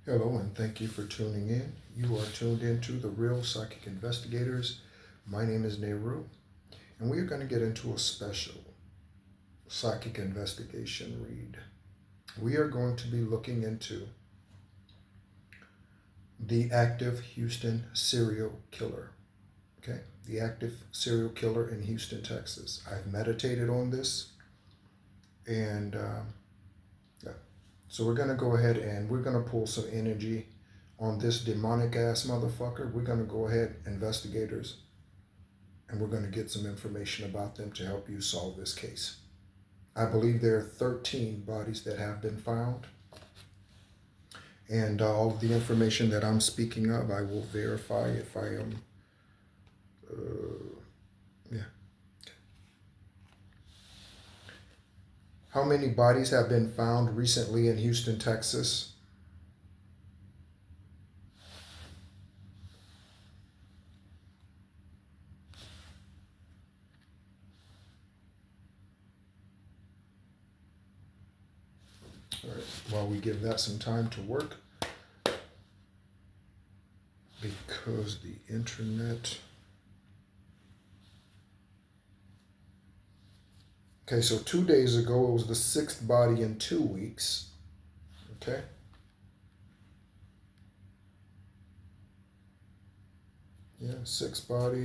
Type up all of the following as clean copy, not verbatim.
Hello, and thank you for tuning in. You are tuned into the Real Psychic Investigators. My name is Nehru, and we are going to get into a special psychic investigation read. We are going to be looking into the active Houston serial killer. Okay, the active serial killer in Houston, Texas. I've meditated on this, and so we're going to go ahead and we're going to pull some energy on this demonic ass motherfucker. We're going to go ahead, investigators, and we're going to get some information about them to help you solve this case. I believe there are 13 bodies that have been found. And all of the information that I'm speaking of, I will verify if I am, How many bodies have been found recently in Houston, Texas? All right, while we give that some time to work, because the internet... Okay, so 2 days ago, it was the 6th body in 2 weeks. Okay. Yeah, 6 bodies.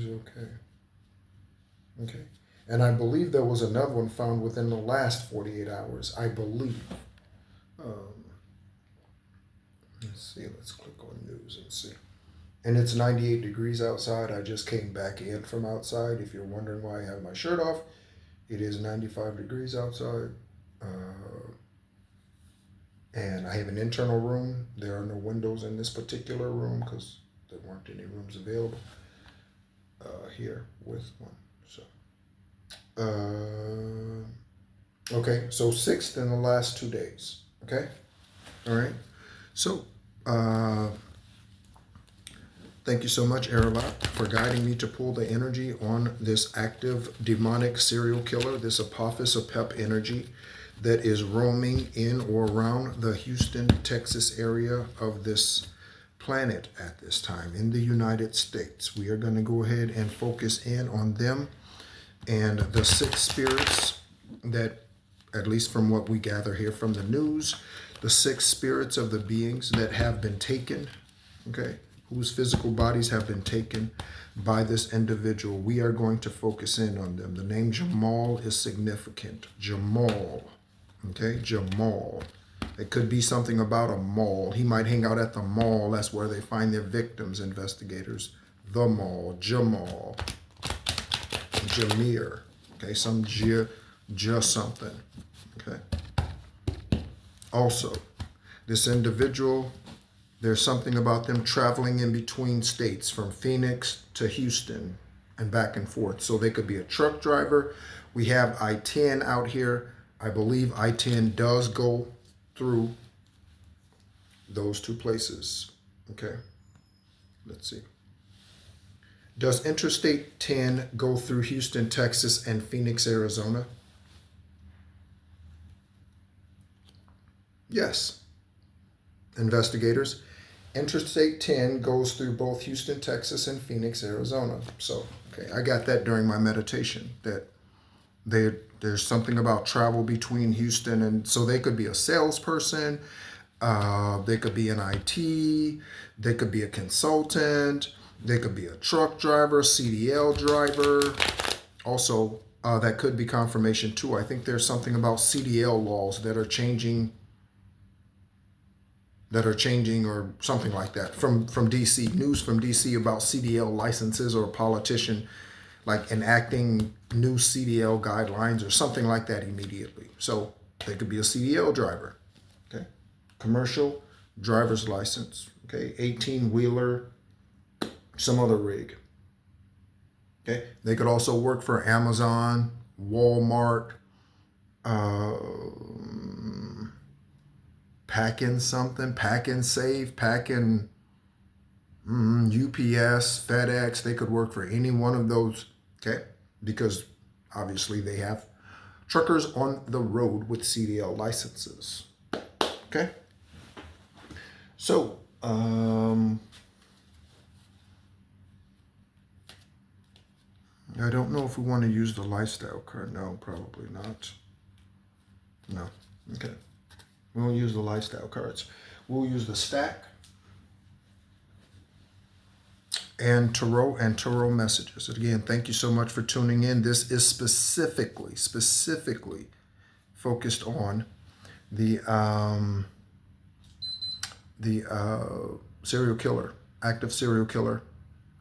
Okay. Okay. And I believe there was another one found within the last 48 hours, I believe. Let's see, let's click on news and see. And it's 98 degrees outside. I just came back in from outside. If you're wondering why I have my shirt off, it is 95 degrees outside. And I have an internal room. There are no windows in this particular room because there weren't any rooms available here with one. So, okay, so 6th in the last 2 days. Okay, all right. So, thank you so much, Aerolot, for guiding me to pull the energy on this active demonic serial killer, this Apophis of Pep energy that is roaming in or around the Houston, Texas area of this planet at this time in the United States. We are going to go ahead and focus in on them and the 6 spirits that, at least from what we gather here from the news, the 6 spirits of the beings that have been taken, okay, whose physical bodies have been taken by this individual. We are going to focus in on them. The name Jamal is significant. Jamal. Okay, Jamal. It could be something about a mall. He might hang out at the mall. That's where they find their victims, investigators. The mall. Jamal. Jameer. Okay, some just something. Okay. Also, this individual, there's something about them traveling in between states from Phoenix to Houston and back and forth. So they could be a truck driver. We have I-10 out here. I believe I-10 does go through those 2 places. Okay, let's see. Does Interstate 10 go through Houston, Texas and Phoenix, Arizona? Yes. Investigators, Interstate 10 goes through both Houston, Texas and Phoenix, Arizona. So, okay, I got that during my meditation, that there's something about travel between Houston, and so they could be a salesperson, they could be an IT, they could be a consultant, they could be a truck driver, CDL driver. Also, that could be confirmation too. I think there's something about CDL laws that are changing or something like that from DC. News from DC about CDL licenses, or a politician like enacting new CDL guidelines or something like that immediately. So they could be a CDL driver, okay? Commercial driver's license, okay? 18-wheeler, some other rig, okay? They could also work for Amazon, Walmart, packing something, packing safe, packing UPS, FedEx. They could work for any one of those, okay? Because obviously they have truckers on the road with CDL licenses. Okay. So, I don't know if we want to use the lifestyle card. No, probably not. No. Okay. We won't use the lifestyle cards. We'll use the stack and tarot messages. And again, thank you so much for tuning in. This is specifically focused on the serial killer, active serial killer.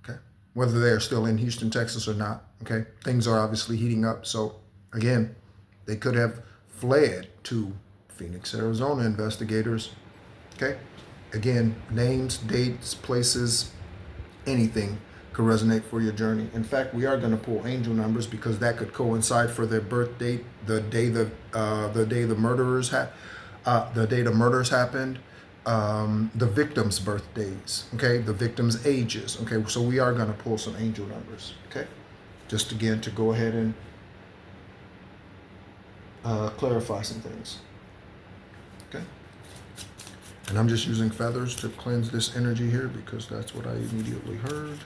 Okay, whether they are still in Houston, Texas, or not. Okay, things are obviously heating up. So again, they could have fled to Phoenix, Arizona. Investigators. Okay, again, names, dates, places, anything could resonate for your journey. In fact, we are going to pull angel numbers because that could coincide for their birth date, the day the murders happened, the victims' birthdays. Okay, the victims' ages. Okay, so we are going to pull some angel numbers. Okay, just again to go ahead and clarify some things. Okay. And I'm just using feathers to cleanse this energy here because that's what I immediately heard.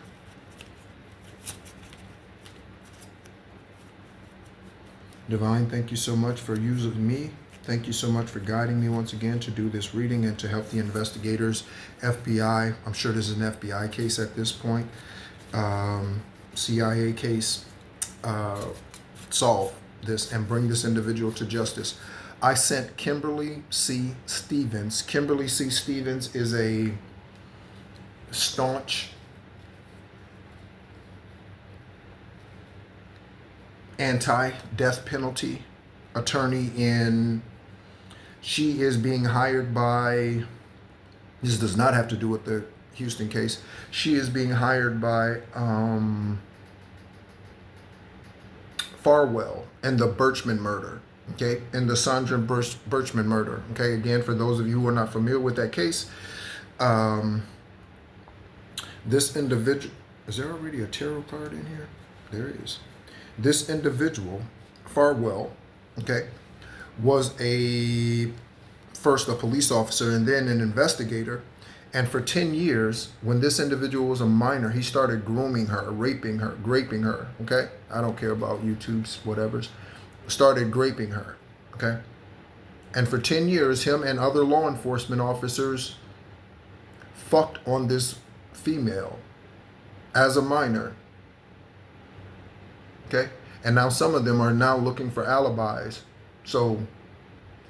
Divine, thank you so much for using me. Thank you so much for guiding me once again to do this reading and to help the investigators, FBI. I'm sure this is an FBI case at this point. CIA case. Solve this and bring this individual to justice. I sent Kimberly C. Stevens. Kimberly C. Stevens is a staunch anti-death penalty attorney she is being hired by, this does not have to do with the Houston case. She is being hired by Farwell and the Birchman murder. Okay, and the Sandra Birchman murder. Okay, again, for those of you who are not familiar with that case, this individual, is there already a tarot card in here? There is. This individual, Farwell, okay, was first a police officer and then an investigator. And for 10 years, when this individual was a minor, he started grooming her, raping her, graping her, okay? I don't care about YouTube's whatevers. Started graping her, okay? And for 10 years, him and other law enforcement officers fucked on this female as a minor, okay? And now some of them are now looking for alibis. So,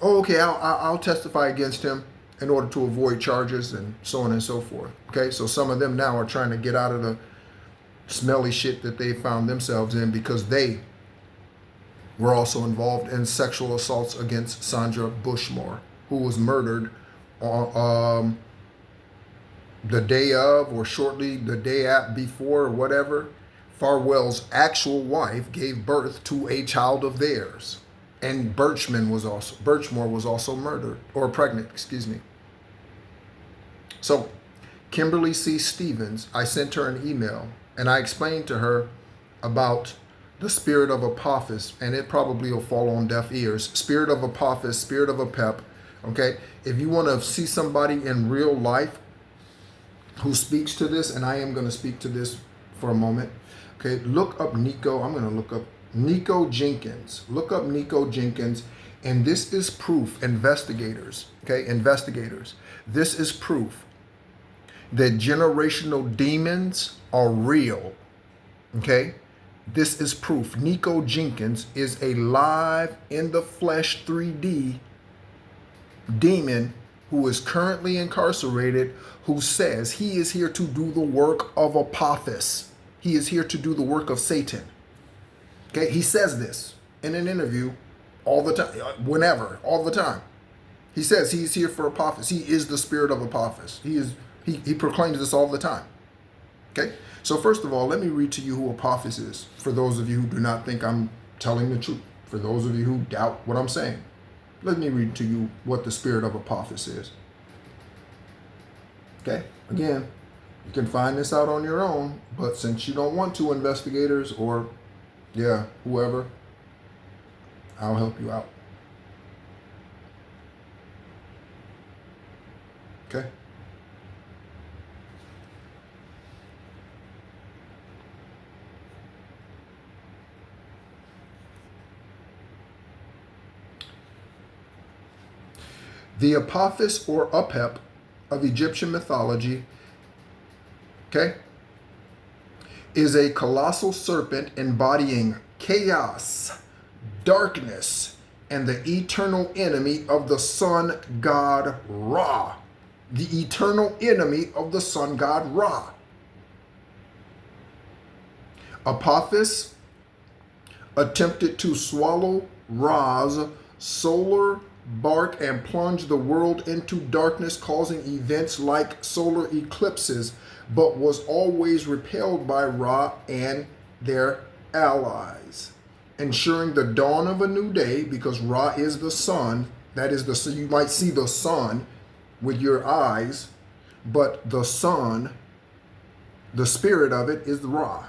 okay, I'll testify against him in order to avoid charges and so on and so forth. Okay, so some of them now are trying to get out of the smelly shit that they found themselves in because they were also involved in sexual assaults against Sandra Bushmore, who was murdered on the day of or shortly the day before or whatever. Farwell's actual wife gave birth to a child of theirs. And Birchmore was also murdered, or pregnant, excuse me. So, Kimberly C. Stevens, I sent her an email, and I explained to her about the spirit of Apophis, and it probably will fall on deaf ears. Spirit of Apophis, spirit of Apep, okay? If you want to see somebody in real life who speaks to this, and I am going to speak to this for a moment, okay? Look up Nico. I'm going to look up Nico Jenkins. Look up Nico Jenkins, and this is proof, investigators, okay? Investigators. This is proof that generational demons are real, okay? This is proof. Nico Jenkins is a live, in the flesh, 3D demon who is currently incarcerated, who says he is here to do the work of Apophis. He is here to do the work of Satan. Okay, he says this in an interview all the time, whenever, all the time. He says he's here for Apophis. He is the spirit of Apophis. He proclaims this all the time. Okay, so first of all, let me read to you who Apophis is, for those of you who do not think I'm telling the truth, for those of you who doubt what I'm saying. Let me read to you what the spirit of Apophis is. Okay, again, you can find this out on your own, but since you don't want to, investigators, or whoever, I'll help you out. Okay? The Apophis or Apep of Egyptian mythology, okay, is a colossal serpent embodying chaos, darkness, and the eternal enemy of the sun god Ra. The eternal enemy of the sun god Ra. Apophis attempted to swallow Ra's solar bark and plunge the world into darkness, causing events like solar eclipses, but was always repelled by Ra and their allies, ensuring the dawn of a new day, because Ra is the sun. That is the, you might see the sun with your eyes, but the sun, the spirit of it is Ra.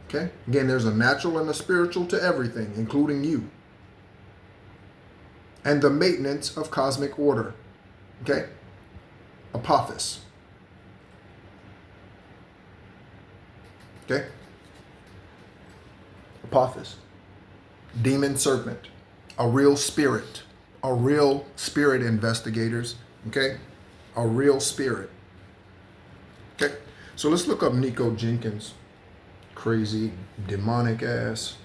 Okay? Again, there's a natural and a spiritual to everything, including you. And the maintenance of cosmic order. Okay? Apophis. Okay? Apophis. Demon serpent. A real spirit. A real spirit, investigators. Okay? A real spirit. Okay? So let's look up Nico Jenkins. Crazy, demonic ass.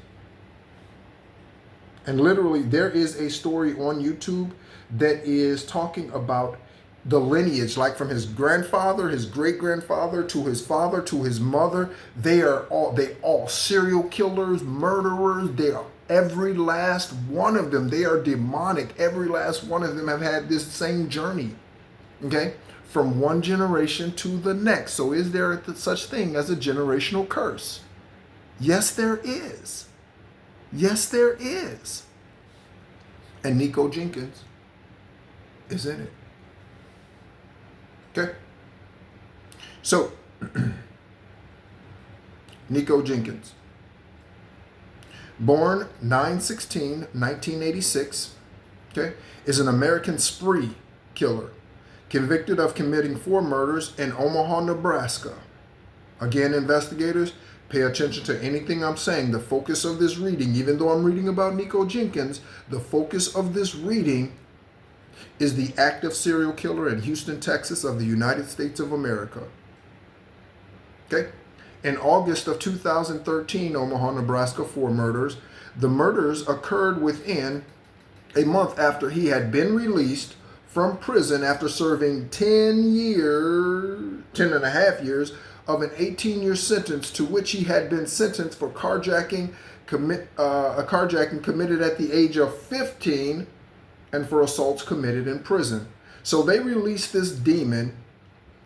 And literally, there is a story on YouTube that is talking about the lineage, like from his grandfather, his great-grandfather, to his father, to his mother. They all serial killers, murderers. They are, every last one of them. They are demonic. Every last one of them have had this same journey. Okay? From one generation to the next. So is there such thing as a generational curse? Yes, there is. Yes, there is. And Nico Jenkins is in it. Okay? So, Nico Jenkins. Born 9/16/1986, okay, is an American spree killer, convicted of committing 4 murders in Omaha, Nebraska. Again, investigators, pay attention to anything I'm saying. The focus of this reading, even though I'm reading about Nico Jenkins, the focus of this reading is the active serial killer in Houston, Texas of the United States of America. Okay? In August of 2013, Omaha, Nebraska, 4 murders. The murders occurred within a month after he had been released from prison after serving 10 and a half years of an 18-year sentence to which he had been sentenced for carjacking committed at the age of 15 and for assaults committed in prison. So they released this demon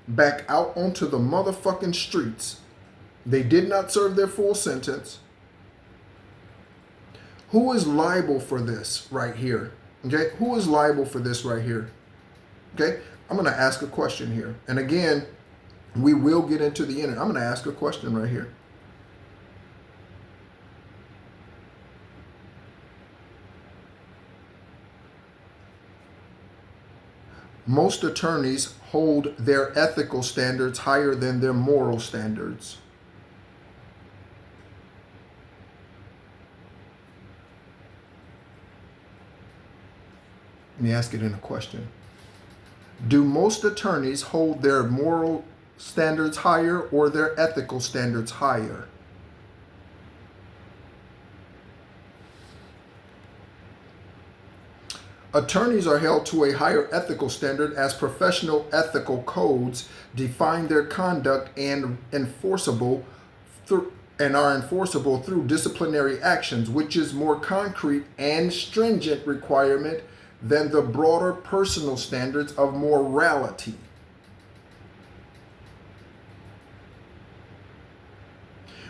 back out onto the motherfucking streets. They did not serve their full sentence. Who is liable for this right here? Okay, who is liable for this right here? Okay, I'm going to ask a question here. And again, we will get into the internet. I'm going to ask a question right here. Most attorneys hold their ethical standards higher than their moral standards. Let me ask it in a question. Do most attorneys hold their moral standards higher or their ethical standards higher? Attorneys are held to a higher ethical standard as professional ethical codes define their conduct and are enforceable through disciplinary actions, which is more concrete and stringent requirement than the broader personal standards of morality.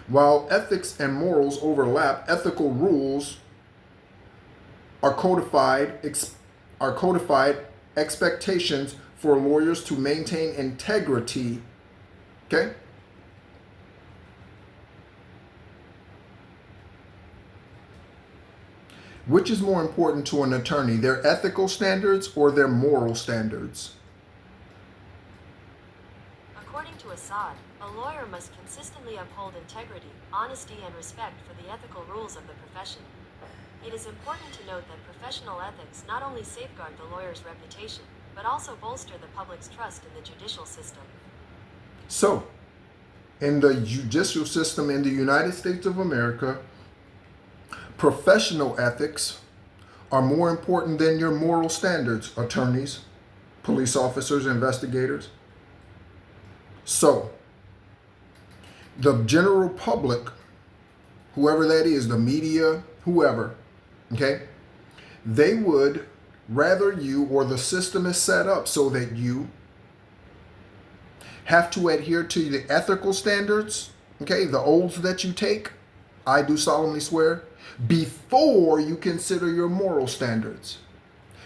While ethics and morals overlap, ethical rules are codified expectations for lawyers to maintain integrity. Okay? Which is more important to an attorney, their ethical standards or their moral standards? to Assad, a lawyer must consistently uphold integrity, honesty, and respect for the ethical rules of the profession. It is important to note that professional ethics not only safeguard the lawyer's reputation, but also bolster the public's trust in the judicial system. So, in the judicial system in the United States of America, professional ethics are more important than your moral standards, attorneys, police officers, investigators. So, the general public, whoever that is, the media, whoever, okay, they would rather you, or the system is set up so that you have to adhere to the ethical standards, okay, the oaths that you take, I do solemnly swear, before you consider your moral standards.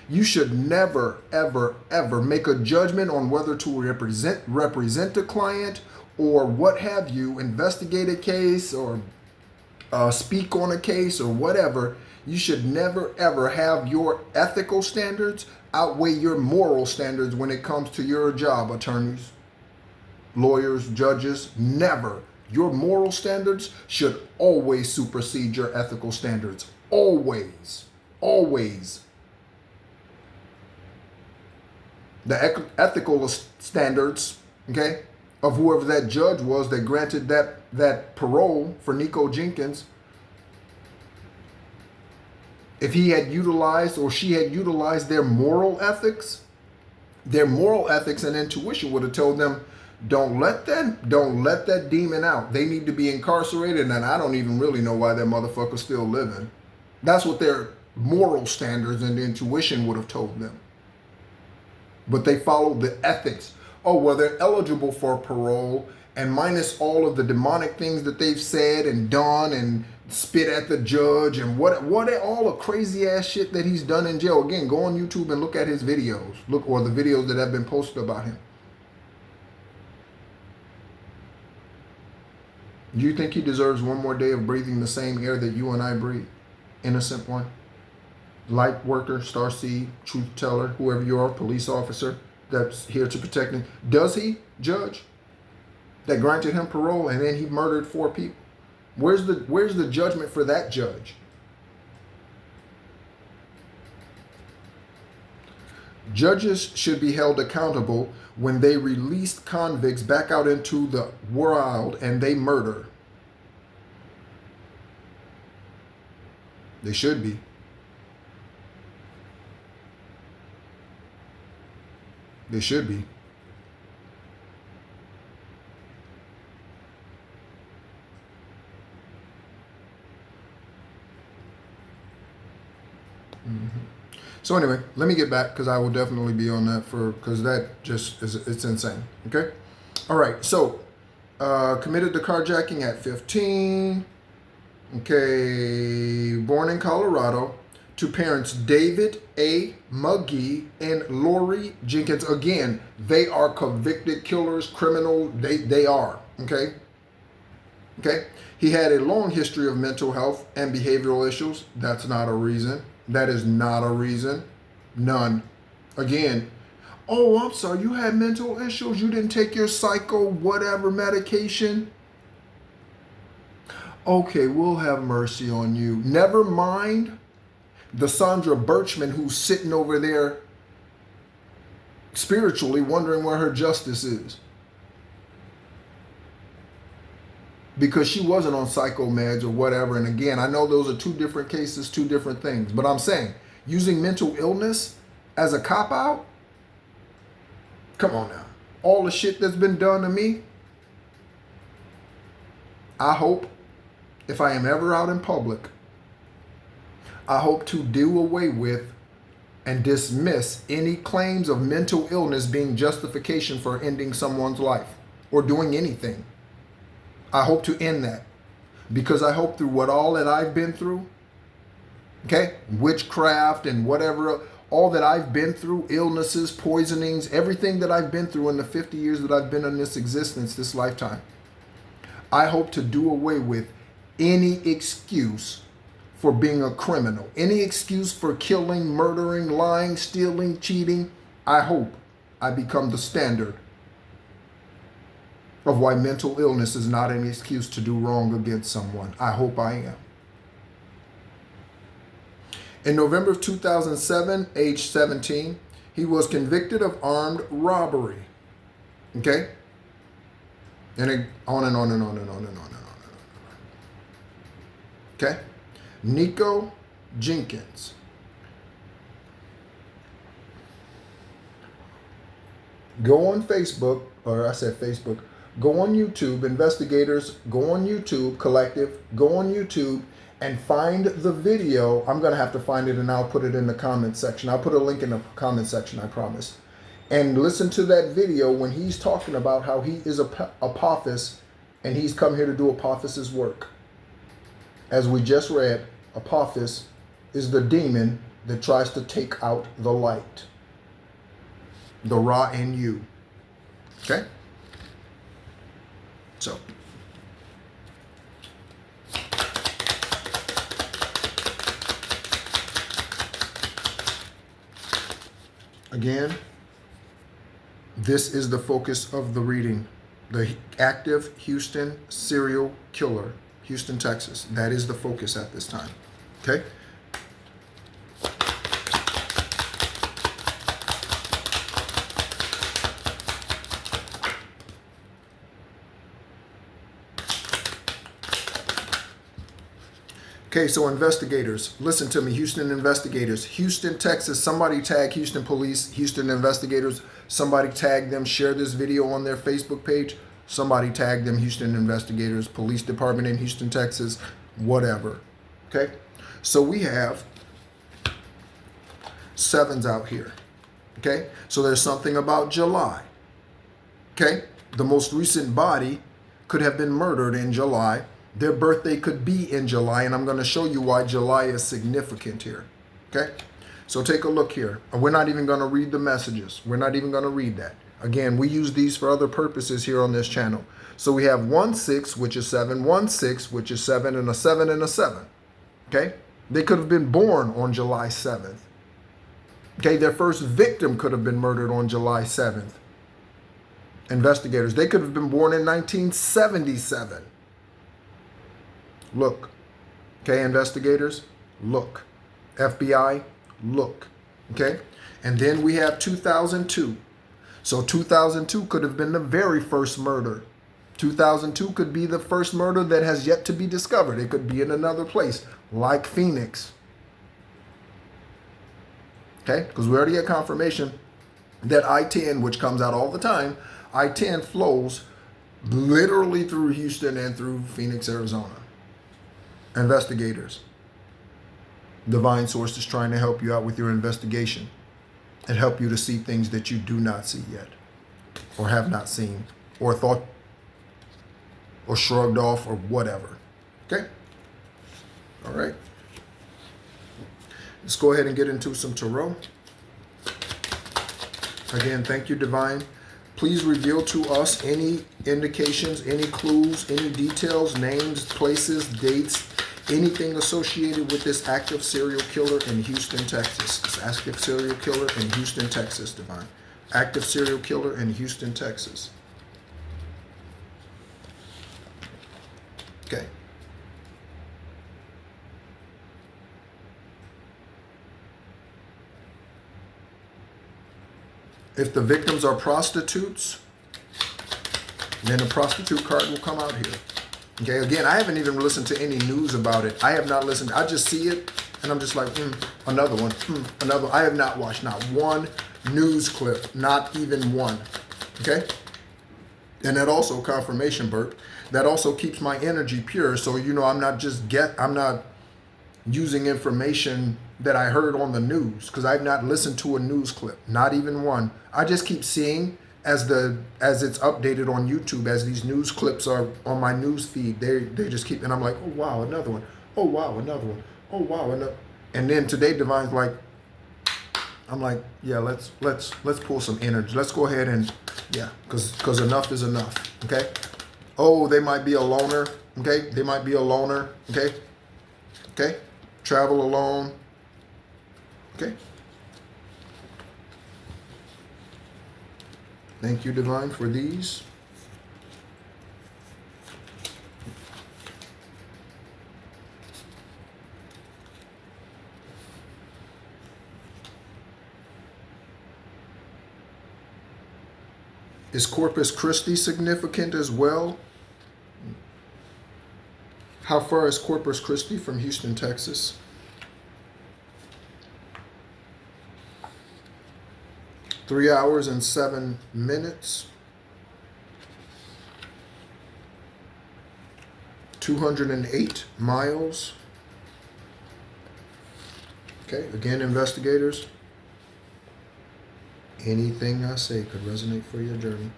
You should never, ever, ever make a judgment on whether to represent a client or what have you, investigate a case or speak on a case or whatever. You should never, ever have your ethical standards outweigh your moral standards when it comes to your job, attorneys, lawyers, judges. Never. Your moral standards should always supersede your ethical standards. Always. Always. The ethical standards, okay, of whoever that judge was that granted that parole for Nico Jenkins, if he had utilized or she had utilized their moral ethics and intuition would have told them, don't let that demon out. They need to be incarcerated, and I don't even really know why that motherfucker's still living. That's what their moral standards and intuition would have told them. But they followed the ethics. Oh, well, they're eligible for parole, and minus all of the demonic things that they've said and done and spit at the judge and what all the crazy ass shit that he's done in jail. Again, go on YouTube and look at his videos. Or the videos that have been posted about him. Do you think he deserves one more day of breathing the same air that you and I breathe? Innocent one? Light worker, star seed, truth teller, whoever you are, police officer that's here to protect him. Does he, judge, that granted him parole and then he murdered 4 people? Where's the judgment for that judge? Judges should be held accountable when they release convicts back out into the world and they murder. They should be. They should be. So anyway, let me get back because I will definitely be on that because that just is, it's insane. Okay. All right. So committed to carjacking at 15. Okay. Born in Colorado to parents David A. Muggy and Lori Jenkins. Again, they are convicted killers, criminal. They are. Okay. Okay. He had a long history of mental health and behavioral issues. That's not a reason. That is not a reason. None. Again, oh, I'm sorry, you had mental issues. You didn't take your psycho whatever medication. Okay, we'll have mercy on you. Never mind the Sandra Birchman who's sitting over there spiritually wondering where her justice is. Because she wasn't on psycho meds or whatever. And again, I know those are 2 different cases, 2 different things. But I'm saying, using mental illness as a cop-out? Come on now. All the shit that's been done to me, I hope, if I am ever out in public, I hope to do away with and dismiss any claims of mental illness being justification for ending someone's life or doing anything. I hope to end that because I hope through all that I've been through, okay, witchcraft and whatever, all that I've been through, illnesses, poisonings, everything that I've been through in the 50 years that I've been in this existence, this lifetime, I hope to do away with any excuse for being a criminal, any excuse for killing, murdering, lying, stealing, cheating. I hope I become the standard of why mental illness is not an excuse to do wrong against someone. I hope I am. In November of 2007, age 17, he was convicted of armed robbery. Okay? And on and on and on and on and on and on and on. Okay? Nico Jenkins. Go on Facebook, or I said Facebook, go on YouTube, investigators, go on YouTube, collective, go on YouTube and find the video. I'm going to have to find it and I'll put it in the comment section. I'll put a link in the comment section, I promise. And listen to that video when he's talking about how he is Apophis and he's come here to do Apophis's work. As we just read, Apophis is the demon that tries to take out the light. The Ra in you. Okay? So. Again, this is the focus of the reading. The active Houston serial killer, Houston, Texas. That is the focus at this time. Okay? Okay, so investigators, listen to me, Houston investigators, Houston, Texas, somebody tag Houston police, Houston investigators, somebody tag them, share this video on their Facebook page, somebody tag them, Houston investigators, police department in Houston, Texas, whatever. Okay, so we have 7s out here. Okay, so there's something about July. Okay, the most recent body could have been murdered in July. Their birthday could be in July, and I'm going to show you why July is significant here. Okay? So take a look here. We're not even going to read the messages. We're not even going to read that. Again, we use these for other purposes here on this channel. So we have 1-6, which is 7, 1-6, which is 7, and a 7 and a 7. Okay? They could have been born on July 7th. Okay? Their first victim could have been murdered on July 7th. Investigators, they could have been born in 1977. Look. Okay, investigators, look. FBI, look. Okay? And then we have 2002. So 2002 could have been the very first murder. 2002 could be the first murder that has yet to be discovered. It could be in another place, like Phoenix. Okay? Because we already had confirmation that I-10, which comes out all the time, I-10 flows literally through Houston and through Phoenix, Arizona. Investigators, divine source is trying to help you out with your investigation and help you to see things that you do not see yet, or have not seen, or thought, or shrugged off, or whatever. Okay? All right. Let's go ahead and get into some tarot. Again, thank you, divine. Please reveal to us any indications, any clues, any details, names, places, dates, anything associated with this active serial killer in Houston, Texas. This active serial killer in Houston, Texas, divine. Active serial killer in Houston, Texas. Okay. If the victims are prostitutes, then a prostitute card will come out here. Okay, again, I haven't even listened to any news about it. I have not listened. I just see it, and I'm just like, another one, another. I have not watched not one news clip, not even one. Okay? And that also, confirmation, Bert, that also keeps my energy pure. So, I'm not using information that I heard on the news, because I've not listened to a news clip, not even one. I just keep seeing as it's updated on YouTube, as these news clips are on my news feed, they just keep, and I'm like, oh wow, another one. Oh wow, another one. Oh wow, another. And then today, Divine's like, I'm like, yeah, let's pull some energy. Let's go ahead and because enough is enough. Okay. Oh, they might be a loner. Okay, they might be a loner. Okay. Okay, travel alone. Okay. Thank you, divine, for these. Is Corpus Christi significant as well? How far is Corpus Christi from Houston, Texas? Three hours and 7 minutes. 208 miles. Okay, again, investigators, anything I say could resonate for your journey.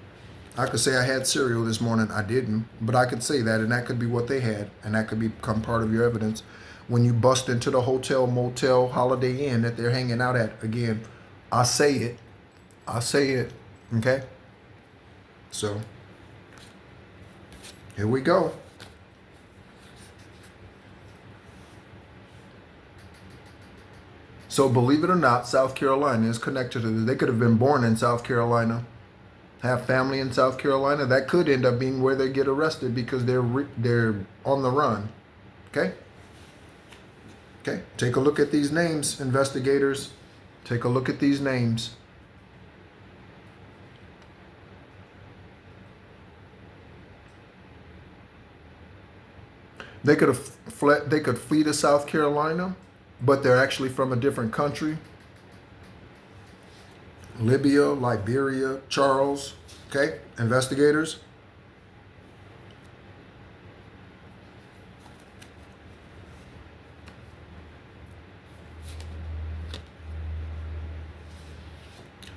I could say I had cereal this morning. I didn't, but I could say that, and that could be what they had, and that could become part of your evidence. When you bust into the hotel, motel, Holiday Inn that they're hanging out at, again, I say it. I say it. Okay? So, here we go. So believe it or not, South Carolina is connected to this. They could have been born in South Carolina, have family in South Carolina. That could end up being where they get arrested because they're on the run. Okay? Okay, take a look at these names, investigators. Take a look at these names. They could have fled. They could flee to South Carolina, but they're actually from a different country. Libya, Liberia, Charles. Okay, investigators.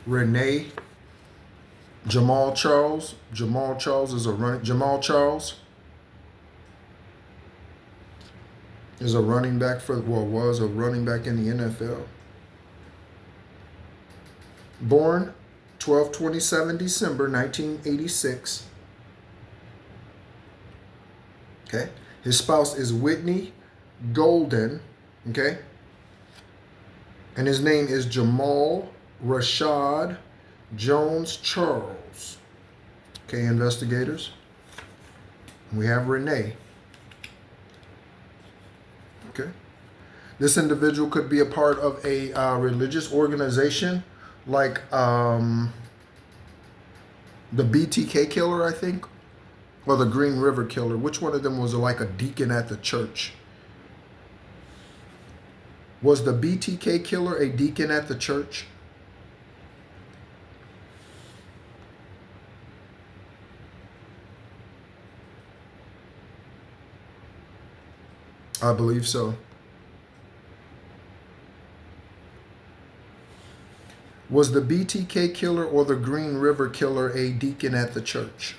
Renee, Jamal Charles. Jamal Charles is a running. Jamal Charles is a running back for, well, was a running back in the NFL. Born 12/27 December 1986. Okay. His spouse is Whitney Golden. Okay. And his name is Jamal Rashad Jones Charles. Okay, investigators. We have Renee. Okay. This individual could be a part of a religious organization like the BTK killer, I think, or the Green River killer. Which one of them was like a deacon at the church? Was the BTK killer a deacon at the church? I believe so. Was the BTK killer or the Green River killer a deacon at the church?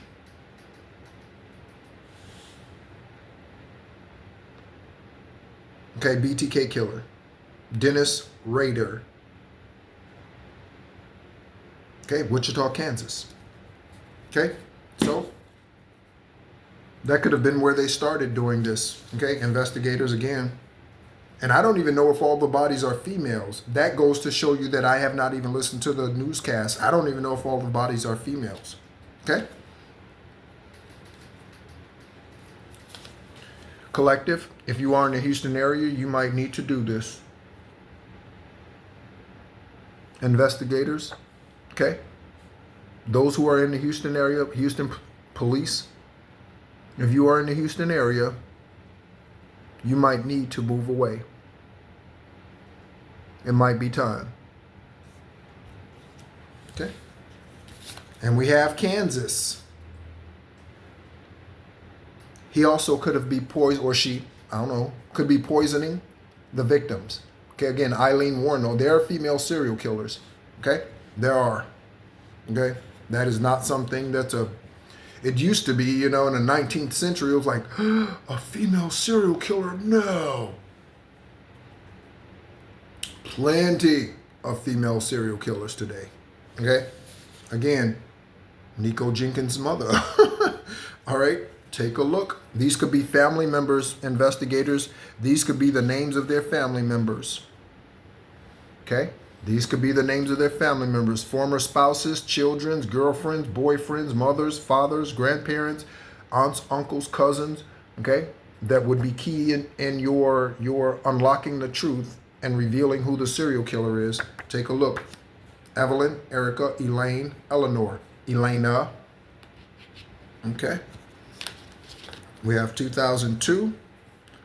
Okay, BTK killer. Dennis Rader. Okay, Wichita, Kansas. Okay, so that could have been where they started doing this. Okay, investigators again. And I don't even know if all the bodies are females. That goes to show you that I have not even listened to the newscast. I don't even know if all the bodies are females. Okay? Collective, if you are in the Houston area, you might need to do this. Investigators, okay? Those who are in the Houston area, Houston police, if you are in the Houston area, you might need to move away. It might be time. Okay? And we have Kansas. He also could have been poisoned, or she, I don't know, could be poisoning the victims. Okay, again, Eileen Warren, no, there are female serial killers. Okay? There are. Okay? That is not something that's it used to be, in the 19th century, it was like, a female serial killer? No. Plenty of female serial killers today. Okay? Again, Nico Jenkins' mother. All right? Take a look. These could be family members, investigators. These could be the names of their family members. Okay? These could be the names of their family members, former spouses, children, girlfriends, boyfriends, mothers, fathers, grandparents, aunts, uncles, cousins, okay? That would be key in your unlocking the truth and revealing who the serial killer is. Take a look. Evelyn, Erica, Elaine, Eleanor, Elena. Okay. We have 2002.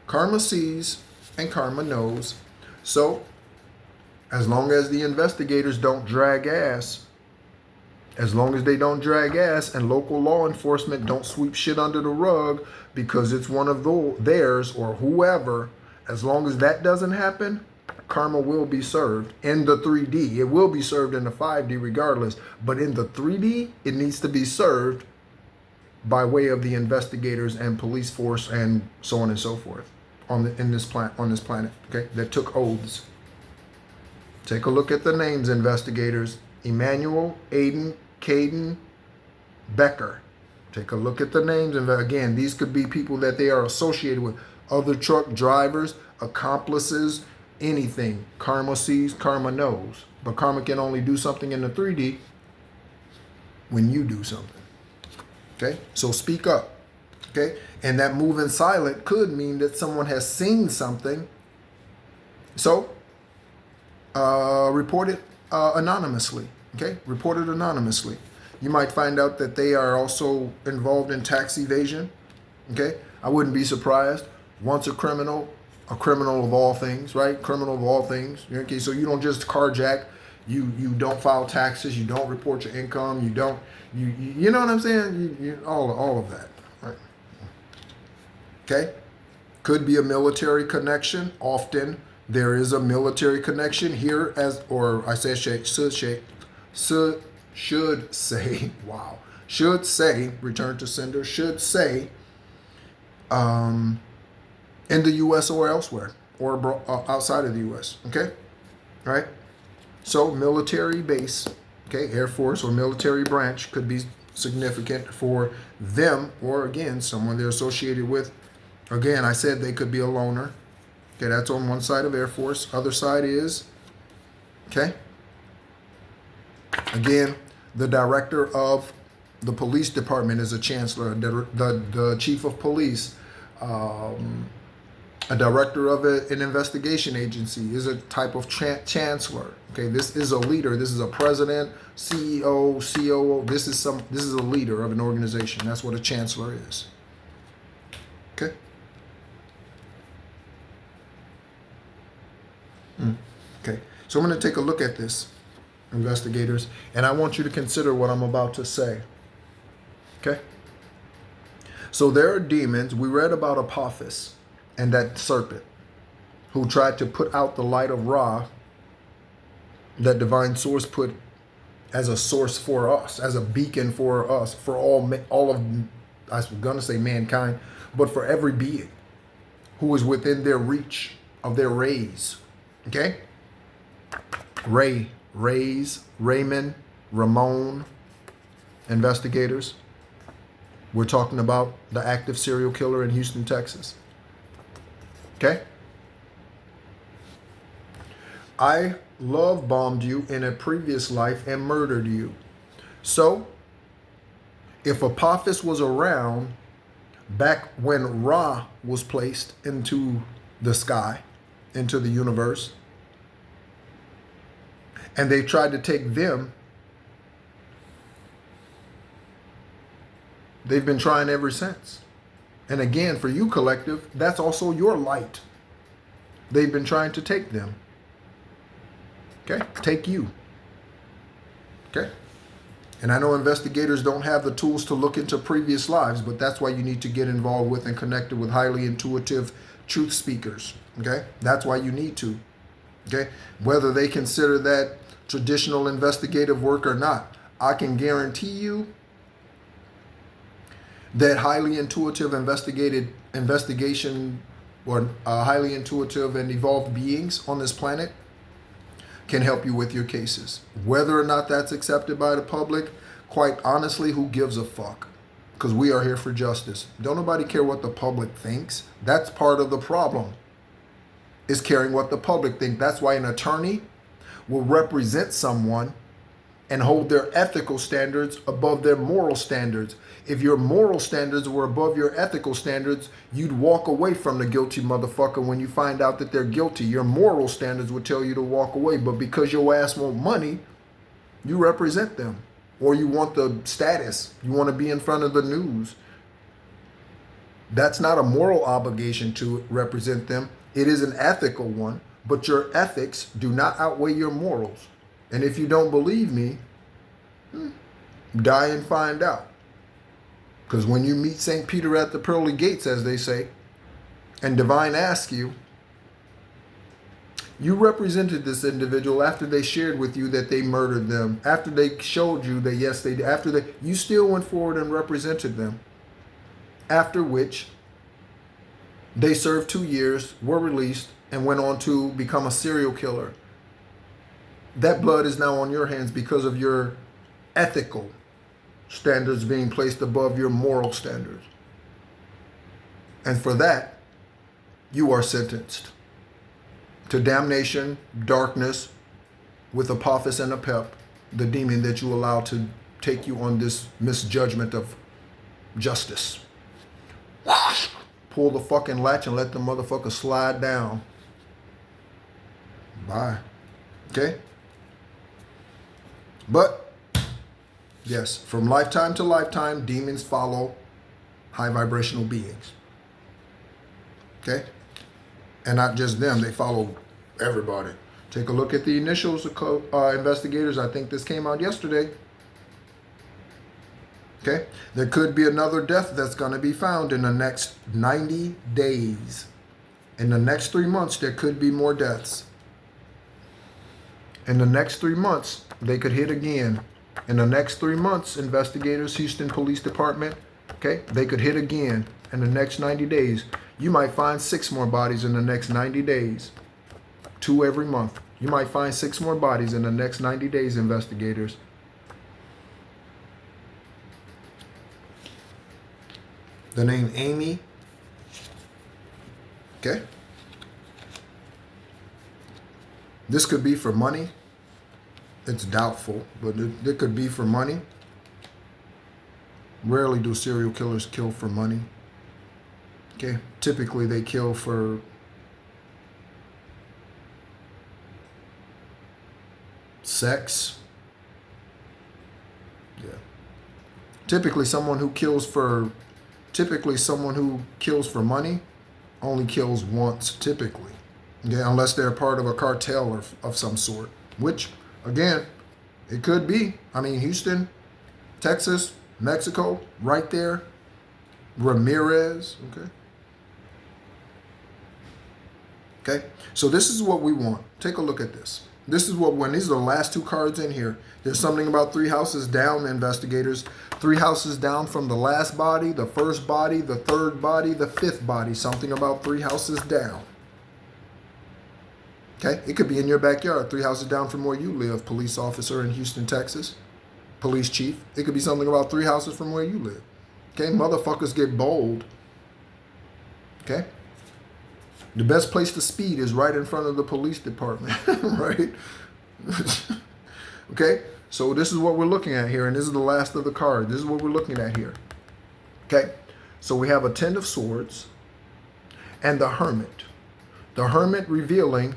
Karma sees and karma knows. So, as long as the investigators don't drag ass, as long as they don't drag ass and local law enforcement don't sweep shit under the rug because it's one of theirs or whoever, as long as that doesn't happen, karma will be served in the 3D. It will be served in the 5D regardless, but in the 3D, it needs to be served by way of the investigators and police force and so on and so forth on this planet, okay, that took oaths. Take a look at the names, investigators. Emmanuel, Aiden, Caden, Becker. Take a look at the names. And again, these could be people that they are associated with. Other truck drivers, accomplices, anything. Karma sees, karma knows. But karma can only do something in the 3D when you do something. Okay? So speak up. Okay? And that moving silent could mean that someone has seen something. So, report it anonymously. Okay? Report it anonymously. You might find out that they are also involved in tax evasion. Okay? I wouldn't be surprised. Once a criminal of all things, right? Criminal of all things. Okay, so you don't just carjack, you don't file taxes, you don't report your income, you don't, you know what I'm saying? All of that, right? Okay? Could be a military connection. Often there is a military connection here should say, return to sender, should say, in the U.S. or elsewhere, or outside of the U.S., okay? Right? So military base, okay, Air Force or military branch could be significant for them, or again, someone they're associated with. Again, I said they could be a loner. Okay, that's on one side of Air Force. Other side is, okay, again, the director of the police department is a chancellor, the chief of police, a director of an investigation agency is a type of chancellor. Okay, this is a leader. This is a president, CEO, COO. This is a leader of an organization. That's what a chancellor is. Okay. Okay. So I'm going to take a look at this, investigators, and I want you to consider what I'm about to say. Okay. So there are demons. We read about Apophis and that serpent who tried to put out the light of Ra, that divine source put as a source for us, as a beacon for us, for all of, I was going to say mankind, but for every being who is within their reach of their rays. Okay? Rays, Raymond, Ramon, investigators. We're talking about the active serial killer in Houston, Texas. Okay? I love bombed you in a previous life and murdered you. So, if Apophis was around back when Ra was placed into the sky, into the universe, and they tried to take them, they've been trying ever since. And again, for you, collective, that's also your light. They've been trying to take them. Okay? Take you. Okay? And I know investigators don't have the tools to look into previous lives, but that's why you need to get involved with and connected with highly intuitive truth speakers. Okay? That's why you need to. Okay? Whether they consider that traditional investigative work or not, I can guarantee you that highly intuitive investigation or highly intuitive and evolved beings on this planet can help you with your cases. Whether or not that's accepted by the public, quite honestly, who gives a fuck? Because we are here for justice. Don't nobody care what the public thinks. That's part of the problem, is caring what the public think. That's why an attorney will represent someone and hold their ethical standards above their moral standards. If your moral standards were above your ethical standards, you'd walk away from the guilty motherfucker when you find out that they're guilty. Your moral standards would tell you to walk away, but because your ass want money, you represent them. or you want the status, you want to be in front of the news. That's not a moral obligation to represent them. It is an ethical one, but your ethics do not outweigh your morals. And if you don't believe me, die and find out. Because when you meet St. Peter at the pearly gates, as they say, and divine asks you, you represented this individual after they shared with you that they murdered them, after they showed you that yes, they did, you still went forward and represented them. After which, they served 2 years, were released, and went on to become a serial killer. That blood is now on your hands because of your ethical standards being placed above your moral standards. And for that, you are sentenced to damnation, darkness, with Apophis and Apep, the demon that you allow to take you on this misjudgment of justice. Pull the fucking latch and let the motherfucker slide down. Bye. Okay? But, yes, from lifetime to lifetime, demons follow high vibrational beings. Okay? And not just them, they follow everybody. Take a look at the initials of investigators. I think this came out yesterday. Okay? There could be another death that's going to be found in the next 90 days. In the next 3 months, there could be more deaths. In the next 3 months, they could hit again. In the next 3 months, investigators, Houston Police Department, okay, they could hit again. In the next 90 days, you might find 6 more bodies in the next 90 days. 2 every month. You might find 6 more bodies in the next 90 days, investigators. The name Amy. Okay. This could be for money. It's doubtful, but it could be for money. Rarely do serial killers kill for money. Okay. Typically they kill for sex. Yeah. Typically someone who kills for money only kills once, typically. Okay, unless they're part of a cartel of some sort, which, again, it could be. I mean, Houston, Texas, Mexico, right there. Ramirez, okay? Okay, so this is what we want. Take a look at this. These are the last 2 cards in here. There's something about 3 houses down, investigators. 3 houses down from the last body, the first body, the third body, the 5th body. Something about 3 houses down. Okay, it could be in your backyard, 3 houses down from where you live, police officer in Houston, Texas, police chief. It could be something about 3 houses from where you live. Okay, motherfuckers get bold. Okay, the best place to speed is right in front of the police department, right? Okay, so this is what we're looking at here, and this is the last of the card. This is what we're looking at here. Okay, so we have a 10 of swords and the hermit. The hermit revealing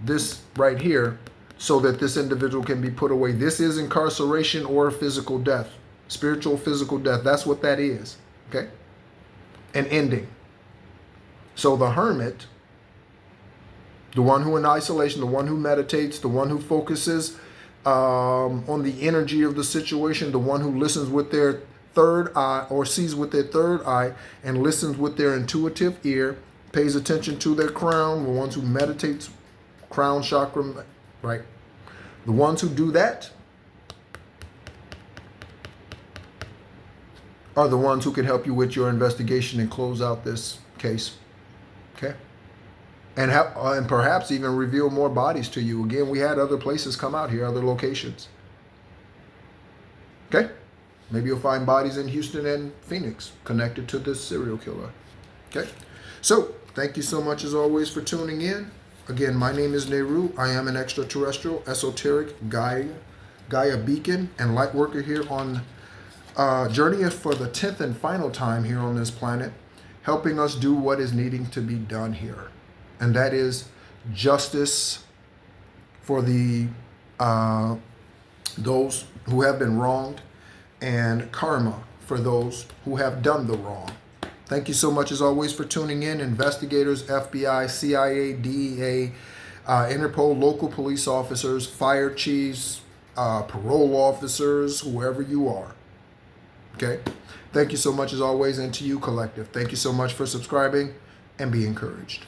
this right here so that this individual can be put away. This is incarceration or physical death, spiritual physical death. That's what that is. Okay, an ending. So the hermit, the one who in isolation, the one who meditates, the one who focuses on the energy of the situation, the one who listens with their third eye or sees with their third eye and listens with their intuitive ear, pays attention to their crown, the ones who meditates, crown chakra, right? The ones who do that are the ones who can help you with your investigation and close out this case. Okay, and perhaps even reveal more bodies to you. Again, we had other places come out here, other locations. Okay, maybe you'll find bodies in Houston and Phoenix connected to this serial killer. Okay, so thank you so much as always for tuning in. Again, my name is Nehru. I am an extraterrestrial, esoteric Gaia beacon and light worker here on journey for the 10th and final time here on this planet, helping us do what is needing to be done here. And that is justice for the those who have been wronged, and karma for those who have done the wrong. Thank you so much, as always, for tuning in. Investigators, FBI, CIA, DEA, Interpol, local police officers, fire chiefs, parole officers, whoever you are. Okay? Thank you so much, as always, and to you, collective. Thank you so much for subscribing, and be encouraged.